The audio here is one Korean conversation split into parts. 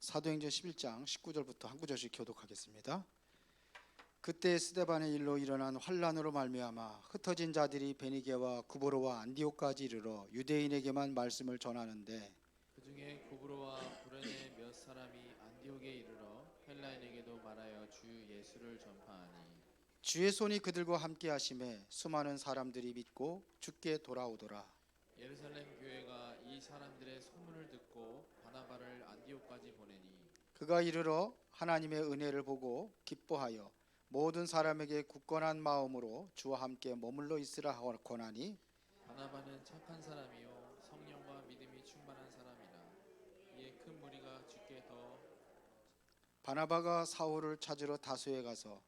사도행전 11장 19절부터 한 구절씩 교독하겠습니다. 그때 스데반의 일로 일어난 환란으로 말미암아 흩어진 자들이 베니게와 구브로와 안디옥까지 이르러 유대인에게만 말씀을 전하는데, 그 중에 구브로와 구레네 몇 사람이 안디옥에 이르러 헬라인에게도 말하여 주 예수를 전파하니 주의 손이 그들과 함께 하심에 수많은 사람들이 믿고 주께 돌아오더라. 예루살렘 교회가 이 사람들의 소문을 듣고 바나바를 안디옥까지 보내니 그가 이르러 하나님의 은혜를 보고 기뻐하여 모든 사람에게 굳건한 마음으로 주와 함께 머물러 있으라 권하니, 바나바는 착한 사람이요 성령과 믿음이 충만한 사람이라. 이에 큰 무리가 주께 더 바나바가 사울을 찾으러 다소에 가서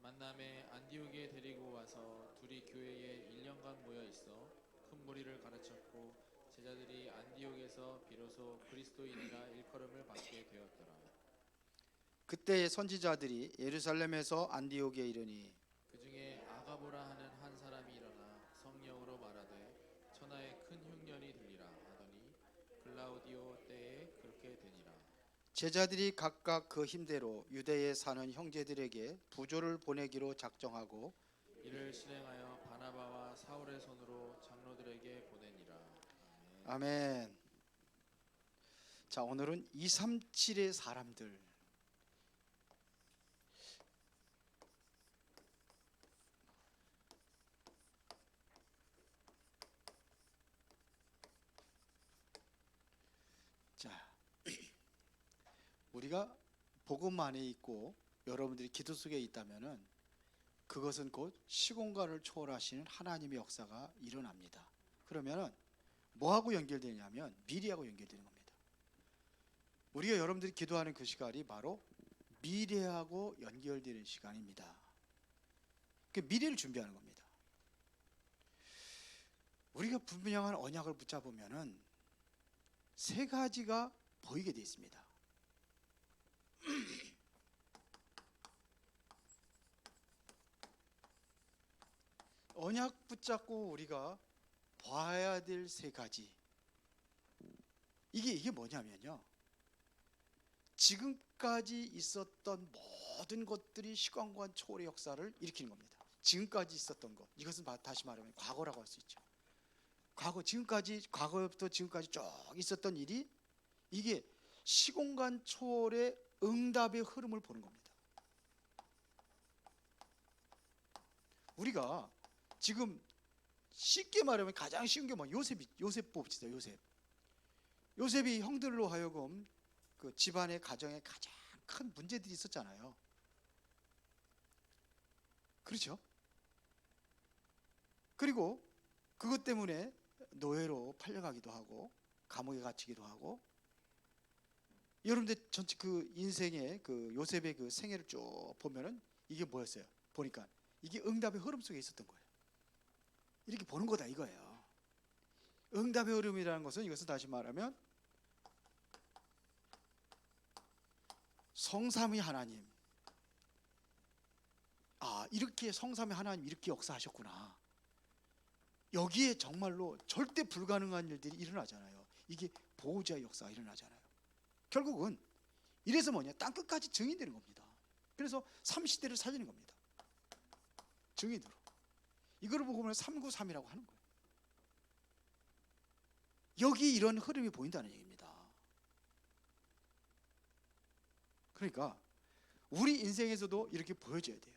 만남에 안디옥에 데리고 와서 둘이 교회에 1년간 모여 있어 큰 무리를 가르쳤고 제자들이 안디옥에서 비로소 그리스도인이라 일컬음을 받게 되었더라. 그때의 선지자들이 예루살렘에서 안디옥에 이르니 그 중에 아가보라 하는 한 사람이 일어나 성령으로 말하되 천하에 큰 흉년이 들리라 하더니 글라우디오 때에 그렇게 되니라. 제자들이 각각 그 힘대로 유대에 사는 형제들에게 부조를 보내기로 작정하고 이를 실행하여 바나바와 사울의 손으로 장로들에게 보내니라. 아멘. 아멘. 자, 오늘은 237의 사람들, 자, 우리가 복음 안에 있고 여러분들이 기도 속에 있다면은 그것은 곧 시공간을 초월하시는 하나님의 역사가 일어납니다. 그러면은 뭐하고 연결되냐면 미래하고 연결되는 겁니다. 우리가 여러분들이 기도하는 그 시간이 바로 미래하고 연결되는 시간입니다. 그 미래를 준비하는 겁니다. 우리가 분명한 언약을 붙잡으면은 세 가지가 보이게 되어 있습니다. 언약 붙잡고 우리가 봐야 될 세 가지, 이게 뭐냐면요, 지금까지 있었던 모든 것들이 시간관 초월의 역사를 일으키는 겁니다. 지금까지 있었던 것, 이것은 다시 말하면 과거라고 할 수 있죠. 과거부터 지금까지 쭉 있었던 일이 이게 시공간 초월의 응답의 흐름을 보는 겁니다. 우리가 지금 쉽게 말하면 가장 쉬운 게 요셉 봅시다. 요셉이 형들로 하여금 그 집안의 가정에 가장 큰 문제들이 있었잖아요. 그렇죠? 그리고 그것 때문에 노예로 팔려가기도 하고 감옥에 갇히기도 하고, 여러분들 전체 그 인생의 그 요셉의 그 생애를 쭉 보면은 이게 뭐였어요? 보니까 이게 응답의 흐름 속에 있었던 거예요. 이렇게 보는 거다 이거예요. 응답의 흐름이라는 것은, 이것은 다시 말하면 성삼위 하나님, 이렇게 성삼위 하나님 이렇게 역사하셨구나, 여기에 정말로 절대 불가능한 일들이 일어나잖아요. 이게 보호자의 역사가 일어나잖아요. 결국은 이래서 뭐냐, 땅끝까지 증인되는 겁니다. 그래서 삼시대를 살리는 겁니다. 증인으로. 이거를 보고 보면 393이라고 하는 거예요. 여기 이런 흐름이 보인다는 얘기입니다. 그러니까 우리 인생에서도 이렇게 보여줘야 돼요.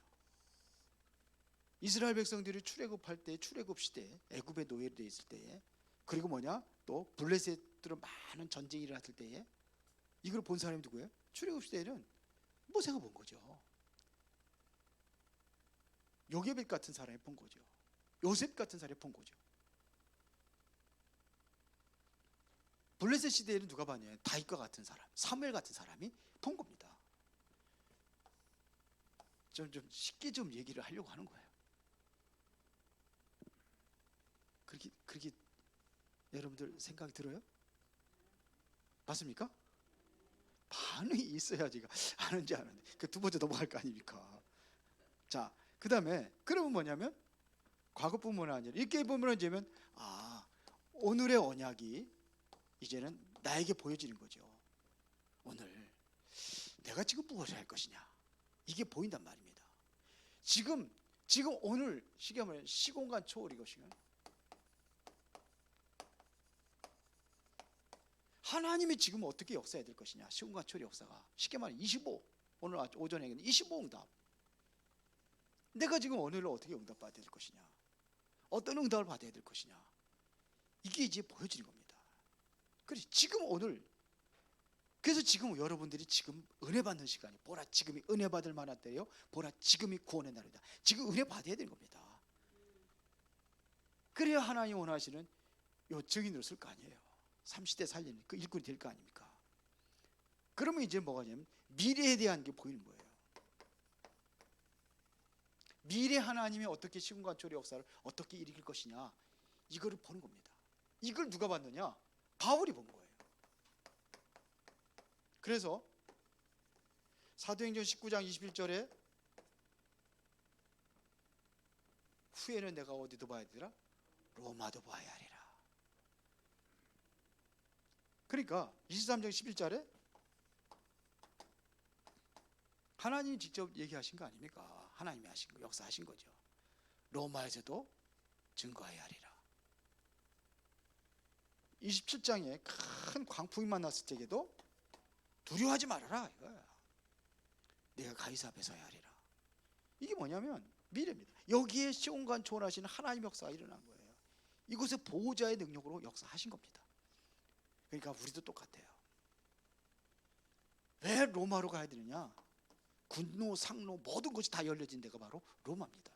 이스라엘 백성들이 출애굽할 때, 출애굽 시대, 애굽의 노예로 되어 있을 때에, 그리고 뭐냐, 또 블레셋들은 많은 전쟁이 일어났을 때에 이걸 본 사람이 누구예요? 출애굽 시대에는 모세가 본 거죠. 요게벳 같은 사람이 본 거죠. 요셉 같은 사람이 본 거죠. 블레셋 시대에는 누가 봤냐? 다윗과 같은 사람, 사무엘 같은 사람이 본 겁니다. 좀 쉽게 좀 얘기를 하려고 하는 거예요. 그렇게 여러분들 생각이 들어요? 맞습니까? 반응이 있어야지 아는지 아는데 그 두 번째 넘어갈 거 아닙니까? 자, 그 다음에 그러면 뭐냐면 과거뿐만 아니라 이렇게 보면 이제면 오늘의 언약이 이제는 나에게 보여지는 거죠. 오늘 내가 지금 무엇을 할 것이냐, 이게 보인단 말입니다. 지금 오늘 쉽게 말하면 시공간 초월 이것이면 하나님이 지금 어떻게 역사해야 될 것이냐. 시공간 초월 역사가 쉽게 말하면 25, 오늘 오전에 25 응답. 내가 지금 오늘 어떻게 응답받아야 될 것이냐, 어떤 응답을 받아야 될 것이냐, 이게 이제 보여지는 겁니다. 그래서 지금 오늘, 그래서 지금 여러분들이 지금 은혜 받는 시간이, 보라 지금이 은혜 받을 만한 때요, 보라 지금이 구원의 날이다. 지금 은혜 받아야 되는 겁니다. 그래야 하나님 원하시는 요 증인으로 쓸 거 아니에요. 30대 살리는 그 일꾼이 될 거 아닙니까? 그러면 이제 뭐가 되냐면 미래에 대한 게 보이는 거예요. 미래 하나님이 어떻게 시공간 초월의 역사를 어떻게 일으킬 것이냐, 이거를 보는 겁니다. 이걸 누가 봤느냐? 바울이 본 거예요. 그래서 사도행전 19장 21절에 후에는 내가 어디도 봐야 되더라? 로마도 봐야 하리라. 그러니까 23장 11절에 하나님이 직접 얘기하신 거 아닙니까? 하나님이 하신 거, 역사하신 거죠. 로마에서도 증거해야 하리라. 27장에 큰 광풍이 만났을 때에도 두려워하지 말아라 이거야. 내가 가이사 앞에 서야 하리라. 이게 뭐냐면 미래입니다. 여기에 시공간 초월하시는 하나님 역사가 일어난 거예요. 이곳에 보호자의 능력으로 역사하신 겁니다. 그러니까 우리도 똑같아요. 왜 로마로 가야 되느냐? 군로, 상로 모든 것이 다 열려진 데가 바로 로마입니다.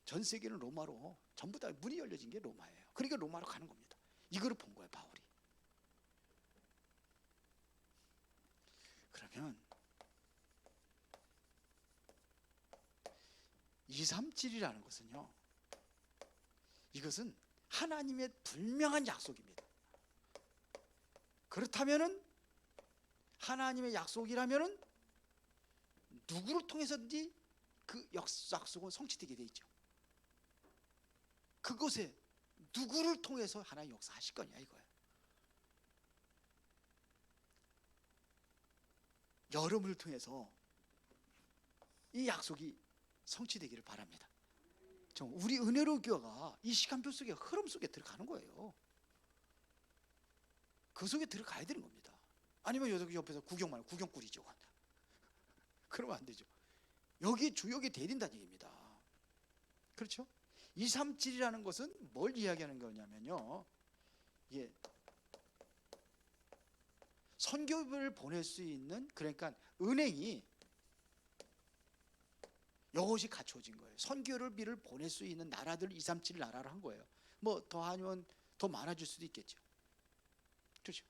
전 세계는 로마로 전부 다 문이 열려진 게 로마예요. 그러니까 로마로 가는 겁니다. 이거를 본 거예요, 바울이. 그러면 237이라는 것은요, 이것은 하나님의 분명한 약속입니다. 그렇다면은 하나님의 약속이라면은 누구를 통해서든지 그 약속은 성취되게 돼 있죠. 그것에 누구를 통해서 하나님 역사하실 거냐 이거예요. 여러분을 통해서 이 약속이 성취되기를 바랍니다. 우리 은혜로운 교회가 이 시간표 속에, 흐름 속에 들어가는 거예요. 그 속에 들어가야 되는 겁니다. 아니면 여기 옆에서 구경꾼이죠. 그러면 안 되죠. 여기 주역이 돼야 된다는 얘기입니다. 그렇죠? 237이라는 것은 뭘 이야기하는 거냐면요, 예, 선교를 보낼 수 있는, 그러니까 은행이 이것이 갖춰진 거예요. 선교를 보낼 수 있는 나라들 237 나라를 한 거예요. 뭐 더 하면 더 많아질 수도 있겠죠. 그렇죠?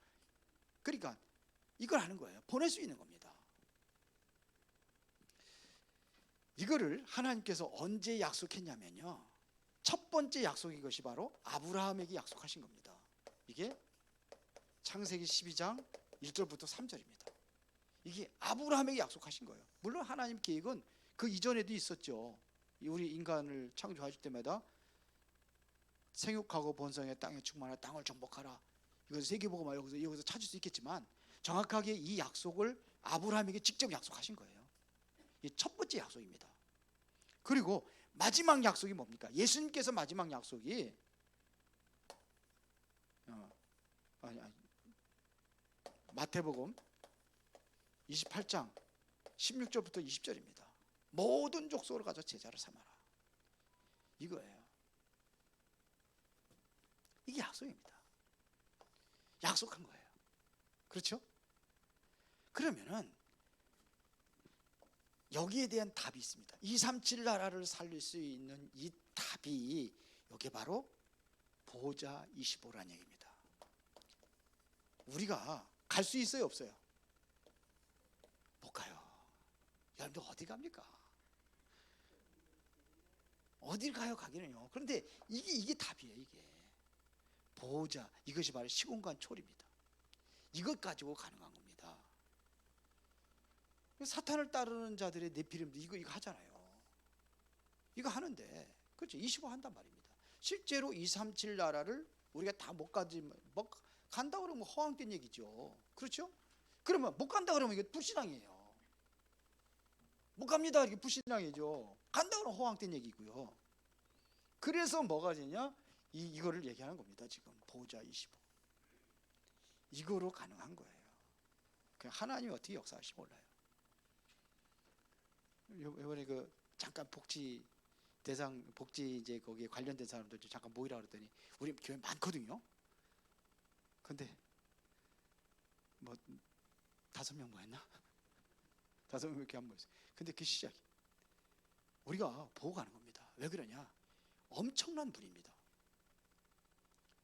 그러니까 이걸 하는 거예요. 보낼 수 있는 겁니다. 이거를 하나님께서 언제 약속했냐면요, 첫 번째 약속인 것이 바로 아브라함에게 약속하신 겁니다. 이게 창세기 12장 1절부터 3절입니다. 이게 아브라함에게 약속하신 거예요. 물론 하나님 계획은 그 이전에도 있었죠. 우리 인간을 창조하실 때마다 생육하고 번성해 땅에 충만하라, 땅을 정복하라, 이것을 세계보고만 여기서 찾을 수 있겠지만 정확하게 이 약속을 아브라함에게 직접 약속하신 거예요. 이 첫 번째 약속입니다. 그리고 마지막 약속이 뭡니까? 예수님께서 마지막 약속이 마태복음 28장 16절부터 20절입니다. 모든 족속을 가져 제자를 삼아라. 이거예요. 이게 약속입니다. 약속한 거예요. 그렇죠? 그러면은 여기에 대한 답이 있습니다. 237 나라를 살릴 수 있는 이 답이 여기 바로 보호자 25라는 얘기입니다. 우리가 갈 수 있어요, 없어요? 못 가요. 여러분들 어디 갑니까? 어딜 가요, 가기는요. 그런데 이게 답이에요. 이게 보호자, 이것이 바로 시공간 초월입니다. 이것 가지고 가능한 겁니다. 사탄을 따르는 자들의 네피림도 이거 하잖아요. 이거 하는데, 그렇죠? 25 한단 말입니다. 실제로 237 나라를 우리가 다 못 간다 그러면 허황된 얘기죠. 그렇죠? 그러면 못 간다 그러면 이게 불신앙이에요. 못 갑니다. 이게 불신앙이죠. 간다 그러면 허황된 얘기고요. 그래서 뭐가 되냐? 이거를 얘기하는 겁니다. 지금 보호자 25. 이거로 가능한 거예요. 하나님이 어떻게 역사하실지 몰라요. 이번에 그 잠깐 복지 이제 거기에 관련된 사람들 잠깐 모이라 그랬더니 우리 교회 많거든요. 근데 뭐 5명 모였나? 5명 이렇게 안 모였어요. 근데 그 시작이 우리가 보고 가는 겁니다. 왜 그러냐? 엄청난 분입니다.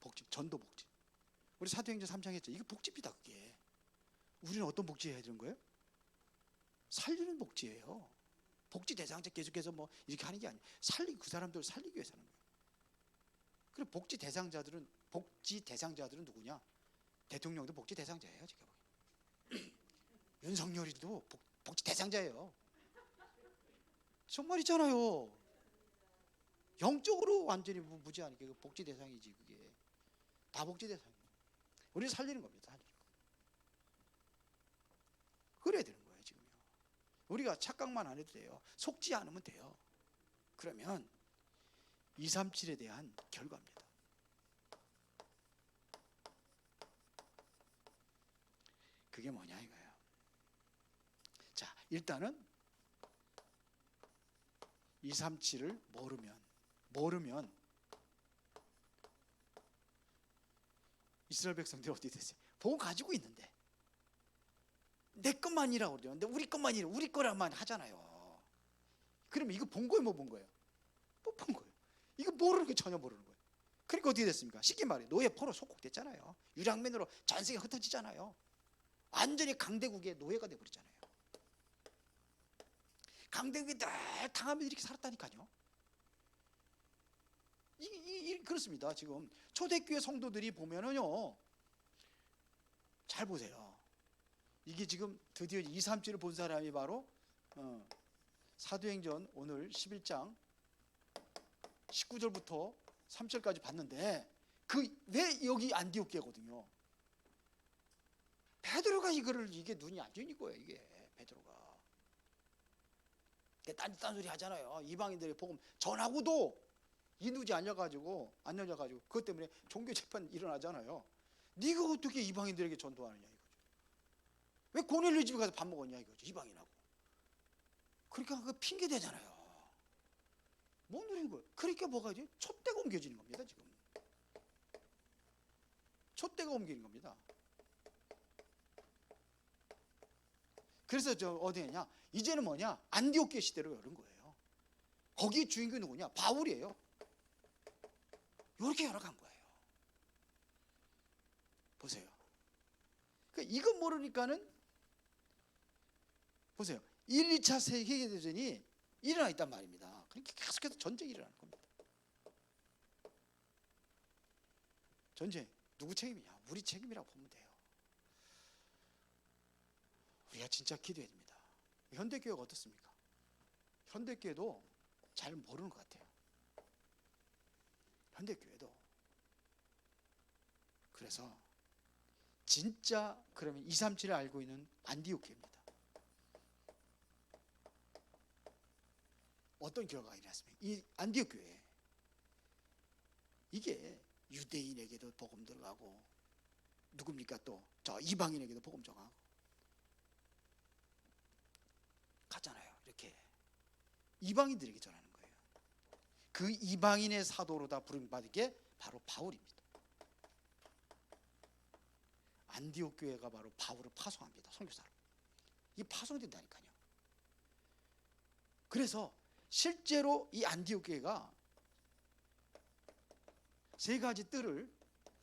복지, 전도 복지. 우리 사도행전 3장 했죠. 이게 복지입니다. 그게. 우리는 어떤 복지 해야 되는 거예요? 살리는 복지예요. 복지 대상자 계속해서 뭐 이렇게 하는 게 아니에요. 그 사람들을 살리기 위해서 하는 거예요. 그리고 복지 대상자들은 누구냐? 대통령도 복지 대상자예요. 제가 보기엔. 윤석열이도 복지 대상자예요. 정말이잖아요. 영적으로 완전히 무지하니까 복지 대상이지. 그게 다 복지 대상이에요. 우리를 살리는 겁니다. 살리는 거. 그래야 되는 거예요. 지금요. 우리가 착각만 안 해도 돼요. 속지 않으면 돼요. 그러면 237에 대한 결과입니다. 그게 뭐냐 이거예요. 자, 일단은 237을 모르면 이스라엘 백성들이 어떻게 됐어요? 복음 가지고 있는데 내 것만이라고 그러죠. 근데 우리 거라만 하잖아요. 그러면 이거 본 거예요, 못 본 거예요? 못 본 거예요. 이거 모르는 게 전혀 모르는 거예요. 그러니까 어떻게 됐습니까? 쉽게 말해 노예 포로 속국됐잖아요. 유랑민으로 전 세계 흩어지잖아요. 완전히 강대국의 노예가 돼버렸잖아요. 강대국이 늘 당하면서 이렇게 살았다니까요. 그렇습니다. 지금 초대교회 성도들이 보면은요, 잘 보세요. 이게 지금 드디어 237을 본 사람이 바로 사도행전 오늘 11장 19절부터 3절까지 봤는데 왜 여기 안디옥교거든요. 베드로가 이게 눈이 안 좋은 거예요. 이게 베드로가 딴 소리 하잖아요. 이방인들의 복음 전하고도 인도지 안 열려가지고 그것 때문에 종교 재판 일어나잖아요. 네가 어떻게 이방인들에게 전도하느냐 이거죠. 왜 고넬료 집에 가서 밥 먹었냐 이거죠. 이방인하고. 그러니까 그 핑계 대잖아요. 뭔 소리인 거예요? 그러니까 뭐가 지 촛대가 옮겨지는 겁니다. 지금 촛대가 옮기는 겁니다. 그래서 어디냐? 이제는 뭐냐? 안디옥교 시대로 열은 거예요. 거기 주인공이 누구냐? 바울이에요. 이렇게 열어간 거예요. 보세요. 그러니까 이거 모르니까는 보세요. 1, 2차 세계대전이 일어나 있단 말입니다. 그러니까 계속해서 전쟁이 일어나는 겁니다. 전쟁 누구 책임이냐? 우리 책임이라고 보면 돼요. 우리가 진짜 기도해야 됩니다. 현대교회가 어떻습니까? 현대교회도 잘 모르는 것 같아요. 현대교회도. 그래서 진짜 그러면 237을 알고 있는 안디옥교회입니다. 어떤 결과가 일어났습니까? 이 안디옥교회 이게 유대인에게도 복음 들어가고 누굽니까? 또 저 이방인에게도 복음 전하고 가잖아요. 이렇게 이방인들에게 전하는 거예요. 그 이방인의 사도로다 부름받은 게 바로 바울입니다. 안디옥 교회가 바로 바울을 파송합니다. 선교사로. 이 파송된다니까요. 그래서 실제로 이 안디옥 교회가 세 가지 뜰을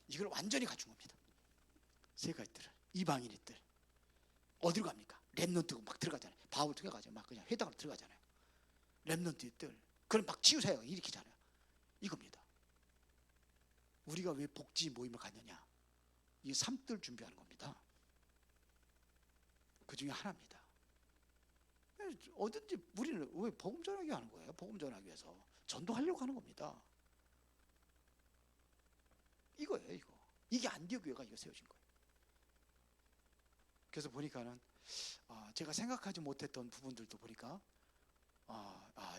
이걸 완전히 갖춘 겁니다. 세 가지 뜰을. 이방인의 뜰. 어디로 갑니까? 렘넌트가 막 들어가잖아요. 바울 들어가잖아요. 막 그냥 회당으로 들어가잖아요. 렘넌트의 뜰. 그럼 막 치유사역 일으키잖아요. 이겁니다. 우리가 왜 복지 모임을 갖느냐? 이 3뜰 준비하는 겁니다. 그 중에 하나입니다. 어든지 우리는 왜 복음 전하기 하는 거예요? 복음 전하기 위해서 전도하려고 하는 겁니다. 이거예요, 이거. 이게 안디옥 교회가 이거 세워진 거예요. 그래서 보니까는 제가 생각하지 못했던 부분들도 보니까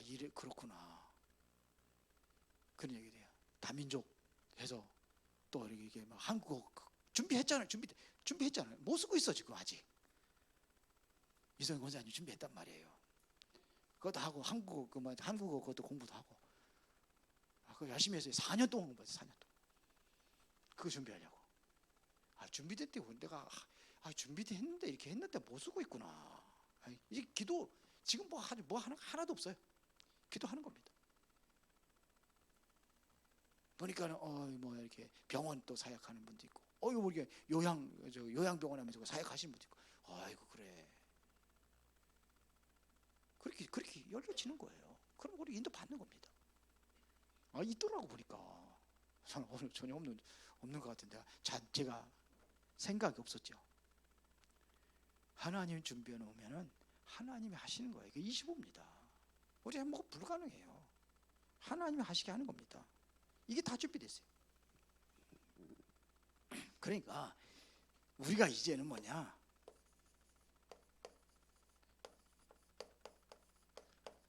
이래 그렇구나 그런 얘기 돼요. 다민족 해서 또 이게 막 한국어 준비했잖아요. 준비했잖아요. 못 쓰고 있어 지금 아직. 이성희 권사님 준비했단 말이에요. 그것도 하고 한국어 그것도 공부도 하고. 그거 열심히 했어요. 4년 동안 공부했어요. 4년 동안. 그거 준비하려고. 준비됐다고 내가 준비됐는데 이렇게 했는데 못 쓰고 있구나. 이제 기도 지금 뭐 하나도 없어요. 기도하는 겁니다. 보니까는 뭐 이렇게 병원 또 사역하는 분도 있고, 뭐 이렇게 요양병원 하면서 사역하시는 분도 있고, 아이고 그래. 그렇게 열려지는 거예요. 그럼 우리 인도 받는 겁니다. 있더라고 보니까. 저는 오늘 전혀 없는 것 같은데 제가 생각이 없었죠. 하나님 준비해 놓으면은 하나님이 하시는 거예요. 이게 25입니다. 우리 뭐 불가능해요. 하나님이 하시게 하는 겁니다. 이게 다 준비됐어요. 그러니까 우리가 이제는 뭐냐?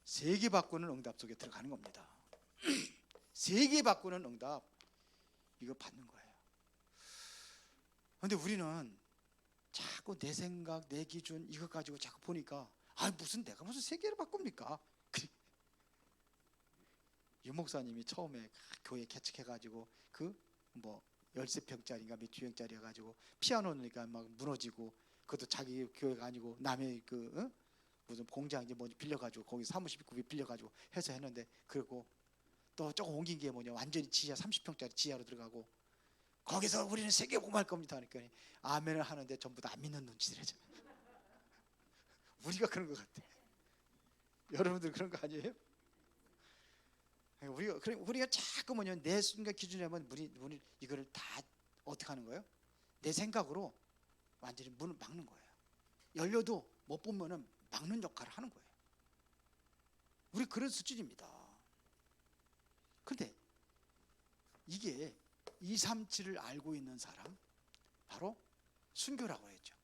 세계 바꾸는 응답 속에 들어가는 겁니다. 세계 바꾸는 응답 이거 받는 거예요. 그런데 우리는 자꾸 내 생각, 내 기준 이거 가지고 자꾸 보니까 내가 무슨 세계를 바꿉니까? 유 목사님이 처음에 교회 개척해가지고 뭐 13평짜리인가 몇 주평짜리 해가지고 피아노 넣으니까 막 무너지고, 그것도 자기 교회가 아니고 남의 무슨 공장 이제 뭐 빌려가지고 거기 사무실 구비 빌려가지고 해서 했는데, 그리고 또 조금 옮긴 게 뭐냐, 완전히 지하 30평짜리 지하로 들어가고 거기서 우리는 세계 복음할 겁니다 하니까 아멘을 하는데 전부 다 안 믿는 눈치를 해줘. 우리가 그런 것 같아. 여러분들 그런 거 아니에요? 우리가 자꾸 뭐냐, 내 순간 기준에 하면 우리 이거를 다 어떻게 하는 거예요? 내 생각으로 완전히 문을 막는 거예요. 열려도 못 보면은 막는 역할을 하는 거예요. 우리 그런 수준입니다. 그런데 이게 237을 알고 있는 사람, 바로 순교라고 했죠.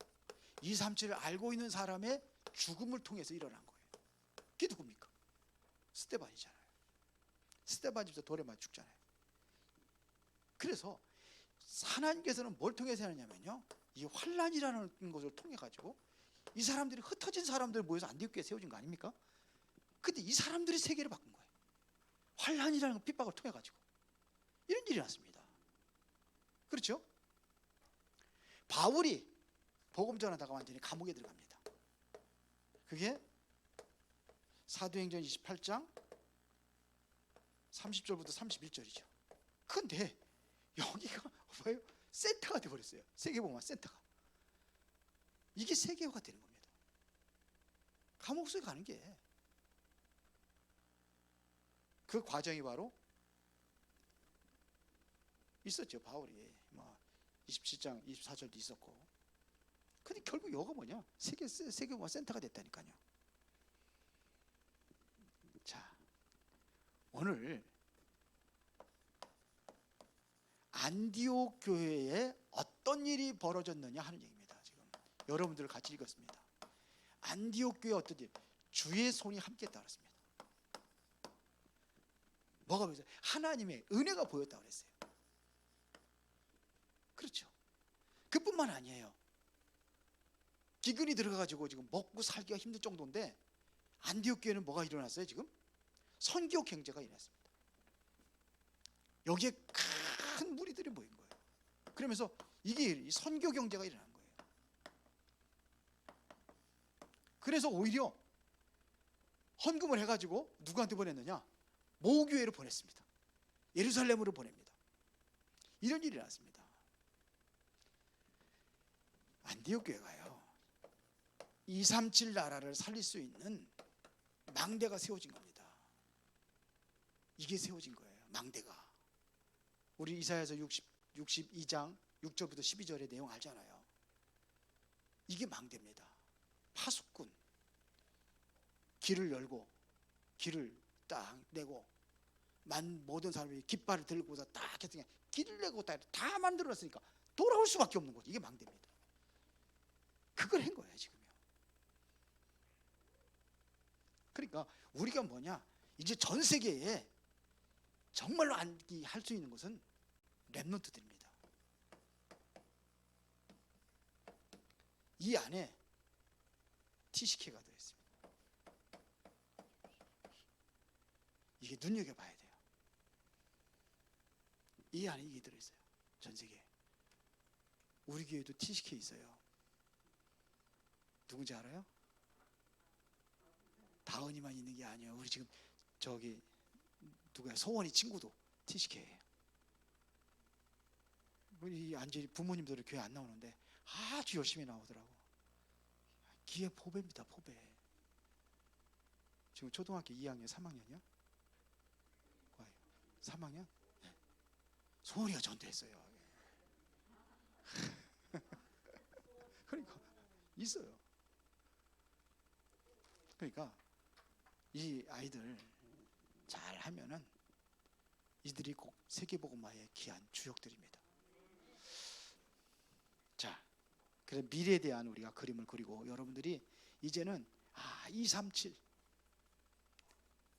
237을 알고 있는 사람의 죽음을 통해서 일어난 거예요. 그게 누굽니까? 스데반이잖아요. 스데반 집사 돌에 맞아 죽잖아요. 그래서 하나님께서는 뭘 통해서 하느냐면요, 이 환란이라는 것을 통해 가지고 이 사람들이 흩어진 사람들 모여서 안디옥교에 세워진 거 아닙니까? 근데 이 사람들이 세계를 바꾼 거예요. 환란이라는 핍박을 통해 가지고 이런 일이 났습니다. 그렇죠? 바울이 복음 전하다가 완전히 감옥에 들어갑니다. 그게 사도행전 28장 30절부터 31절이죠. 근데 여기가 뭐예요? 센터가 되어버렸어요. 세계복음화 센터가. 이게 세계화가 되는 겁니다. 감옥 속에 가는 게 그 과정이 바로 있었죠. 바울이 뭐 27장 24절도 있었고. 근데 결국 이거 뭐냐? 세계화 센터가 됐다니까요. 자, 오늘 안디옥 교회에 어떤 일이 벌어졌느냐 하는 얘기입니다. 지금 여러분들 같이 읽었습니다. 안디옥 교회 어떤 일? 주의 손이 함께 따랐습니다. 뭐가 보였어요? 하나님의 은혜가 보였다고 그랬어요. 그렇죠. 그뿐만 아니에요. 기근이 들어가가지고 지금 먹고 살기가 힘들 정도인데 안디옥 교회는 뭐가 일어났어요? 지금 선교 경제가 일어났습니다. 여기에 큰 무리들이 모인 거예요. 그러면서 이게 선교 경제가 일어난 거예요. 그래서 오히려 헌금을 해가지고 누구한테 보냈느냐? 모교회로 보냈습니다. 예루살렘으로 보냅니다. 이런 일이 일어났습니다. 안디옥 교회가요, 237 나라를 살릴 수 있는 망대가 세워진 겁니다. 이게 세워진 거예요. 망대가. 우리 이사야서 62장 6절부터 12절의 내용 알잖아요. 이게 망대입니다. 파수꾼. 길을 열고 길을 딱 내고 모든 사람이 깃발을 들고서 딱 해서 길을 내고 다 만들어놨으니까 돌아올 수밖에 없는 거죠. 이게 망대입니다. 그걸 한 거예요 지금요. 그러니까 우리가 뭐냐, 이제 전 세계에 정말로 할 수 있는 것은 렘넌트들입니다. 이 안에 TCK가 들어있습니다. 이게 눈여겨봐야 돼요. 이 안에 이게 들어있어요. 전 세계에. 우리 교회도 TCK 있어요. 누군지 알아요? 다은이만 있는 게 아니에요. 우리 지금 저기 누구야, 소원이 친구도 TCK예요. 우리 안지 부모님들은 교회 안 나오는데 아주 열심히 나오더라고. 기회 포배입니다. 포배. 지금 초등학교 2학년 3학년이야? 3학년? 소원이가 전도했어요. 그러니까 있어요. 그러니까 이 아이들 잘 하면은 이들이 꼭 세계복음화의 귀한 주역들입니다. 자, 그래 미래에 대한 우리가 그림을 그리고 여러분들이 이제는 237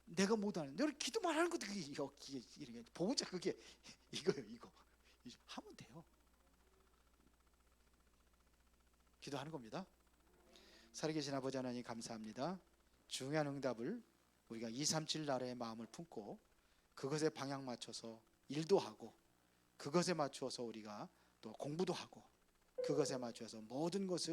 내가 못하는, 내가 기도만 하는 것도 그게 이렇게 보호자 그게 이거예요. 이거 하면 돼요. 기도하는 겁니다. 살아계신 아버지 하나님 감사합니다. 중요한 응답을 우리가 237 나라의 마음을 품고 그것에 방향 맞춰서 일도 하고 그것에 맞추어서 우리가 또 공부도 하고 그것에 맞춰서 모든 것을